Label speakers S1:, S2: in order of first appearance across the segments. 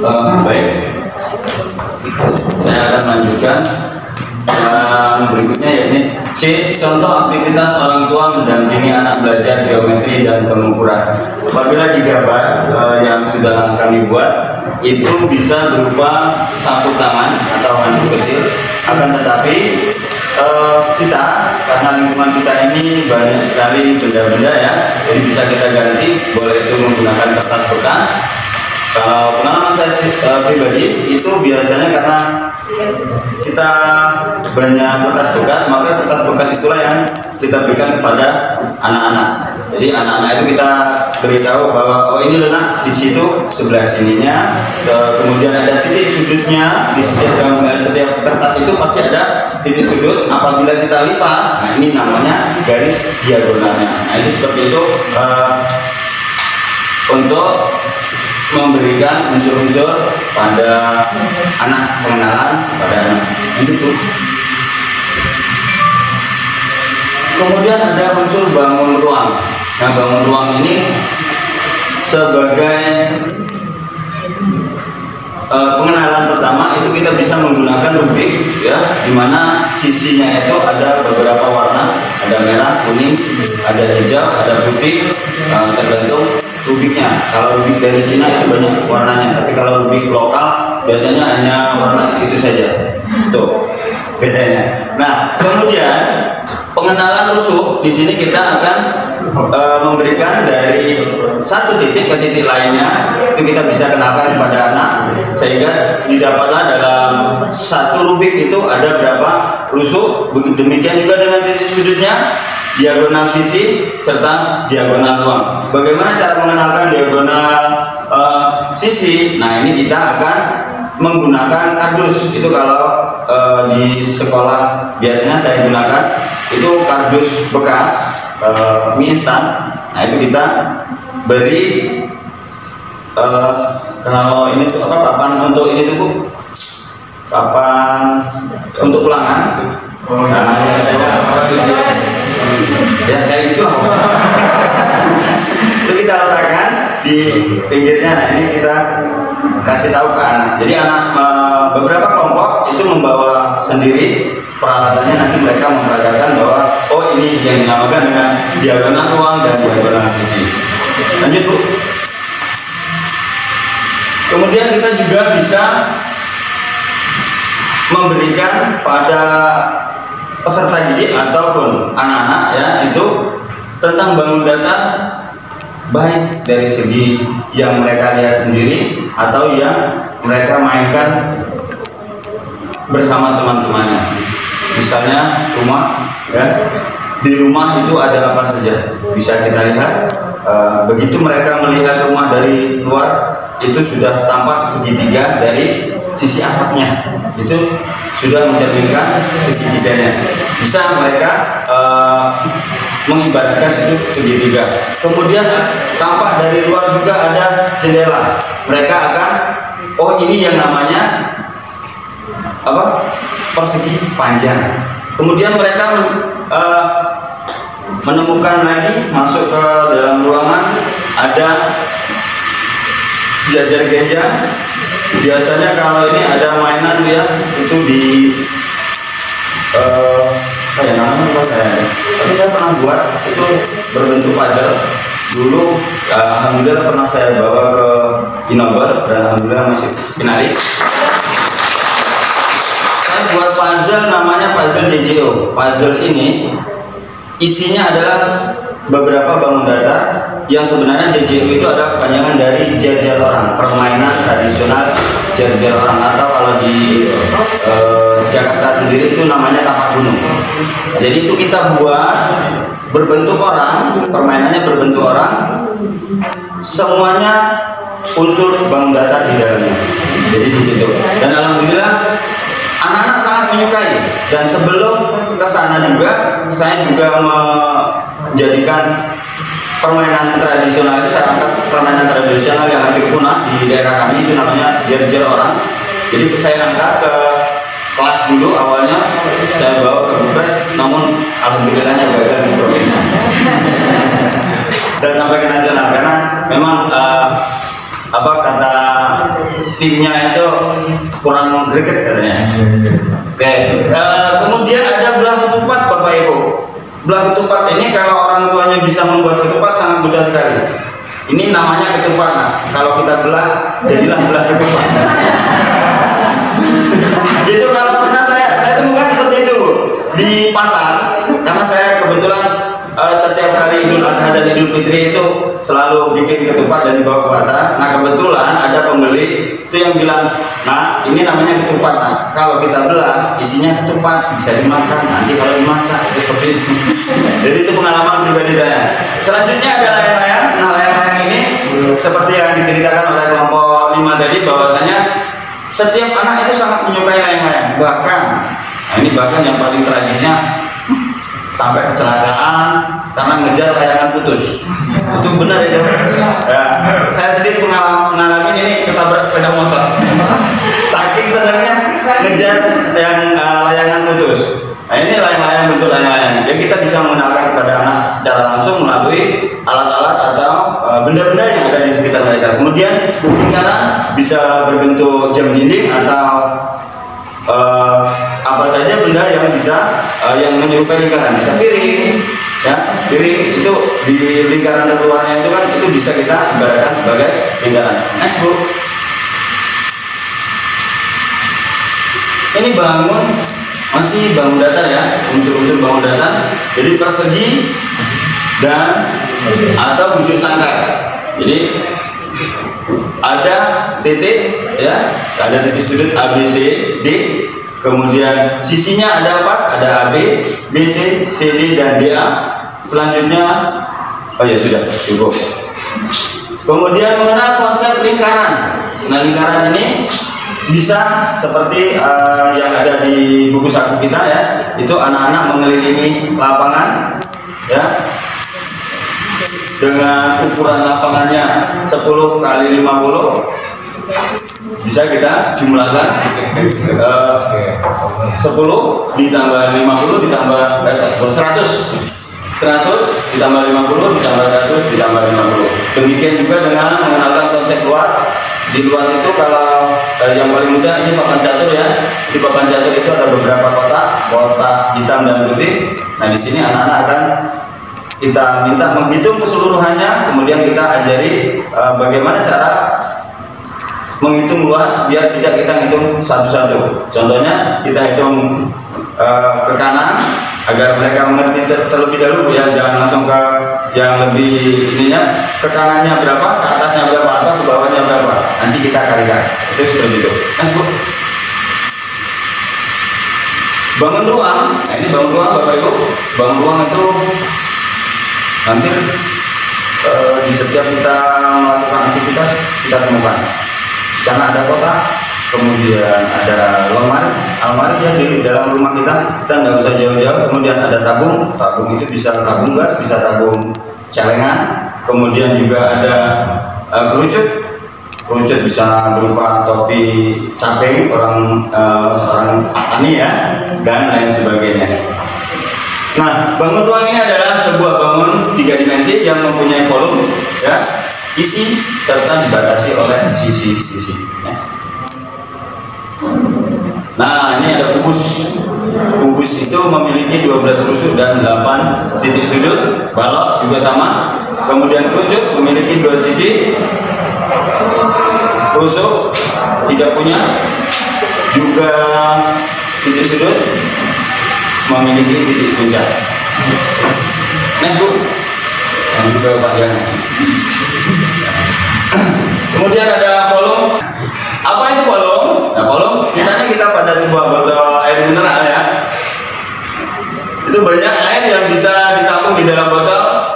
S1: Baik, saya akan melanjutkan yang berikutnya, yakni C. Contoh aktivitas orang tua mendampingi anak belajar geometri dan pengukuran. Apabila di gambar yang sudah kami buat itu bisa berupa sapu tangan atau handuk kecil, akan tetapi kita, karena lingkungan kita ini banyak sekali benda-benda ya, jadi bisa kita ganti, boleh itu menggunakan kertas bekas. Kalau pengalaman saya pribadi itu biasanya karena kita banyak kertas bekas, maka kertas bekas itulah yang kita berikan kepada anak-anak. Jadi anak-anak itu kita beritahu bahwa oh ini lenak sisi itu sebelah sininya, kemudian ada titik sudutnya di setiap kertas itu pasti ada titik sudut. Apabila kita lipat, nah ini namanya garis diagonalnya. Nah itu seperti itu untuk memberikan unsur-unsur pada anak, pengenalan pada anak itu. Kemudian ada unsur bangun ruang. Nah, bangun ruang ini sebagai pengenalan pertama itu kita bisa menggunakan rubik ya, dimana sisinya itu ada beberapa warna, ada merah, kuning, ada hijau, ada putih, tergantung rubiknya. Kalau rubik dari Cina itu banyak warnanya, tapi kalau rubik lokal biasanya hanya warna itu saja. Tuh bedanya. Nah, kemudian pengenalan rusuk di sini kita akan memberikan dari satu titik ke titik lainnya, itu kita bisa kenalkan kepada anak sehingga didapatlah dalam satu rubik itu ada berapa rusuk. Demikian juga dengan titik sudutnya, diagonal sisi serta diagonal ruang. Bagaimana cara mengenalkan diagonal sisi? Nah ini kita akan menggunakan kardus. Itu kalau di sekolah biasanya saya gunakan itu kardus bekas mie instan. Nah itu kita beri kalau ini tuh apa, papan untuk ini tuh Bu, papan untuk ulangan. Nah, ya kayak gitu. Itu kita letakkan di pinggirnya. Nah ini kita kasih tahu ke anak. Jadi anak beberapa kelompok itu membawa sendiri peralatannya, nanti mereka memperagakan bahwa oh ini yang dinamakan dengan diagonal ruang dan diagonal sisi. Lanjut Bu. Kemudian kita juga bisa memberikan pada peserta didik ataupun anak-anak ya itu tentang bangun datar, baik dari segi yang mereka lihat sendiri atau yang mereka mainkan bersama teman-temannya. Misalnya rumah ya, di rumah itu ada apa saja bisa kita lihat. Begitu mereka melihat rumah dari luar itu sudah tampak segitiga dari sisi atapnya, itu sudah mencerminkan segitiganya. Bisa mereka mengibaratkan itu segitiga. Kemudian tampak dari luar juga ada jendela. Mereka akan oh ini yang namanya apa, persegi panjang. Kemudian mereka menemukan lagi masuk ke dalam ruangan ada jajar genjang. Biasanya kalau ini ada mainan ya itu di kayak namanya kayak, tapi saya pernah buat itu berbentuk puzzle dulu. Alhamdulillah pernah saya bawa ke Innover dan alhamdulillah masih finalis. Saya buat puzzle namanya puzzle JJO. Puzzle ini isinya adalah beberapa bangun datar yang sebenarnya JJO itu adalah kepanjangan dari jer-jer orang, permainan tradisional jer-jer orang, atau kalau di Jakarta sendiri itu namanya tapak gunung. Jadi itu kita buat berbentuk orang, permainannya berbentuk orang, semuanya unsur bangun datar di dalamnya. Jadi di situ. Dan alhamdulillah anak-anak sangat menyukai. Dan sebelum ke sana juga saya juga menjadikan permainan tradisional itu, saya angkat permainan tradisional yang hampir punah di daerah kami itu namanya jer-jer orang. Jadi saya angkat ke kelas dulu, awalnya saya bawa ke Bupres, namun alhamdulillahnya gagal di provinsi dan sampai ke nasional karena memang apa kata timnya itu kurang greget katanya. Oke, kemudian ada belah ketupat Bapak Ibu. Belah ketupat ini kalau orang tuanya bisa membuat ketupat sangat mudah sekali. Ini namanya ketupat. Nah, kalau kita belah, jadilah belah ketupat. Itu kalau pernah saya temukan seperti itu di pasar, karena saya kebetulan setiap kali Idul Adha dan Idul Fitri itu selalu bikin ketupat dan dibawa ke pasar. Nah kebetulan ada pembeli itu yang bilang, nah ini namanya ketupat. Nah kalau kita belah isinya ketupat, bisa dimakan nanti kalau dimasak, itu seperti itu. Jadi itu pengalaman pribadi saya. Selanjutnya ada layang-layang. Nah layang-layang ini seperti yang diceritakan oleh kelompok 5 tadi, bahwasanya setiap anak itu sangat menyukai layang-layang. Bahkan, nah ini bahkan yang paling tragisnya sampai kecelakaan karena ngejar layangan putus. Itu benar itu. Ya, saya sendiri mengalami ini, ketabrak sepeda motor. Saking senangnya ngejar yang layangan putus. Nah ini layang-layang, bentuk layang-layang. Ya kita bisa mengenalkan kepada anak secara langsung melalui alat-alat atau benda-benda yang ada di sekitar mereka. Kemudian lingkaran bisa berbentuk jam dinding atau apa saja benda yang bisa yang menyerupai lingkaran, bisa piring, ya piring itu di lingkaran terluarnya itu kan itu bisa kita ibaratkan sebagai lingkaran. Next Bu, ini bangun, masih bangun datar ya, unsur-unsur bangun datar, jadi persegi dan atau bujur sangkar. Jadi ada titik ya, ada titik sudut A, B, C, D, kemudian sisinya ada 4, ada AB, BC, CD dan DA. Selanjutnya, oh ya sudah cukup. Kemudian mengenal konsep lingkaran. Nah lingkaran ini bisa seperti yang ada di buku saku kita ya, itu anak-anak mengelilingi lapangan ya, dengan ukuran lapangannya 10 kali 50, bisa kita jumlahkan 10 ditambah 50 ditambah 100 ditambah 50 ditambah 100 ditambah 50. Demikian juga dengan mengenalkan konsep luas. Di luas itu kalau yang paling mudah ini papan catur ya. Di papan catur itu ada beberapa kotak hitam dan putih. Nah di sini anak-anak akan kita minta menghitung keseluruhannya, kemudian kita ajari bagaimana cara menghitung luas biar tidak kita hitung satu-satu. Contohnya kita hitung ke kanan agar mereka mengerti terlebih dahulu ya, jangan langsung ke yang lebih ininya, ke kanannya berapa, ke atasnya berapa, atau ke bawahnya berapa. Nanti kita kalikan. Itu seperti itu. Next Bu. Bangun ruang. Nah ini bangun ruang Bapak Ibu. Bangun ruang itu hampir di setiap kita melakukan aktivitas kita temukan. Di sana ada kotak, kemudian ada almari yang di dalam rumah kita nggak usah jauh-jauh. Kemudian ada tabung itu bisa tabung gas, bisa tabung celengan. Kemudian juga ada kerucut bisa berupa topi caping seorang petani ya, dan lain sebagainya. Nah, bangun ruang ini adalah sebuah bangun 3 dimensi yang mempunyai volume, ya, isi serta dibatasi oleh sisi-sisi. Nah, ini ada kubus. Kubus itu memiliki 12 rusuk dan 8 titik sudut. Balok juga sama. Kemudian kerucut memiliki 2 sisi. Rusuk tidak punya. Juga titik sudut memiliki titik puncak. Next Bu, yang juga panjang. Kemudian ada kolom. Apa itu kolom? Nah kolom, misalnya kita pada sebuah botol air mineral ya, itu banyak air yang bisa ditampung di dalam botol.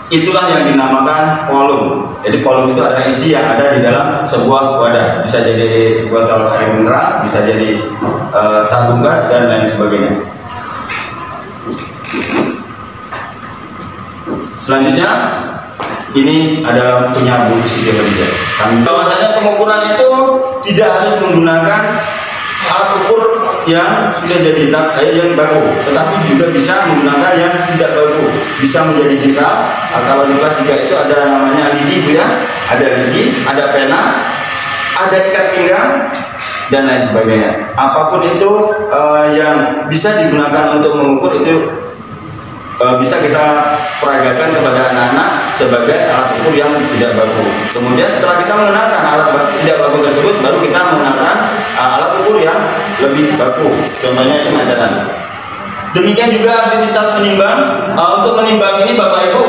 S1: Itulah yang dinamakan kolom. Jadi kolom itu adalah isi yang ada di dalam sebuah wadah. Bisa jadi botol air mineral, bisa jadi tabung gas dan lain sebagainya. Selanjutnya ini adalah punya Bu Siti Khadijah. Bahwasanya pengukuran itu tidak harus menggunakan alat ukur yang sudah jadi yang baku, tetapi juga bisa menggunakan yang tidak baku, bisa menjadi jengkal. Kalau di kelas 3 itu ada namanya lidi Bu ya, ada lidi, ada pena, ada ikat pinggang dan lain sebagainya. Apapun itu yang bisa digunakan untuk mengukur itu bisa kita peragakan kepada anak-anak sebagai alat ukur yang tidak baku. Kemudian setelah kita mengenalkan alat tidak baku tersebut, baru kita mengenalkan alat ukur yang lebih baku. Contohnya itu meteran. Demikian juga aktivitas menimbang. Untuk menimbang ini Bapak Ibu,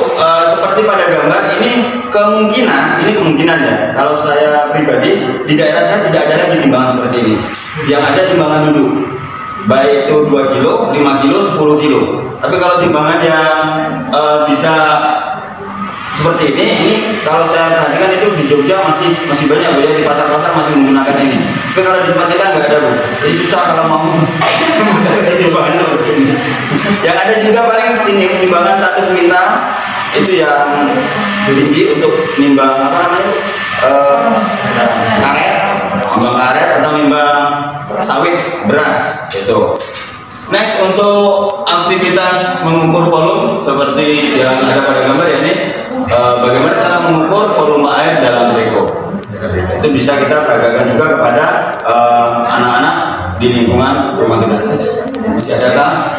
S1: seperti pada gambar ini kemungkinan ya. Kalau saya pribadi di daerah saya tidak ada lagi timbangan seperti ini. Yang ada timbangan duduk, baik itu 2 kilo, 5 kilo, 10 kilo. Tapi kalau timbangan yang bisa seperti ini kalau saya perhatikan itu di Jogja masih banyak Bu ya, di pasar-pasar masih menggunakan ini. Tapi kalau di tempat kita nggak ada Bu. Jadi susah kalau mau mencari timbangan seperti ini. Yang ada juga paling timbangan 1 kuintal itu yang tinggi untuk nimbang apa namanya karet atau nimbang sawit beras itu. Next, untuk aktivitas mengukur volume seperti yang ada pada gambar ya ini, bagaimana cara mengukur volume air dalam teko. Itu bisa kita peragakan juga kepada anak-anak di lingkungan rumah dinas. Masih ada Kang?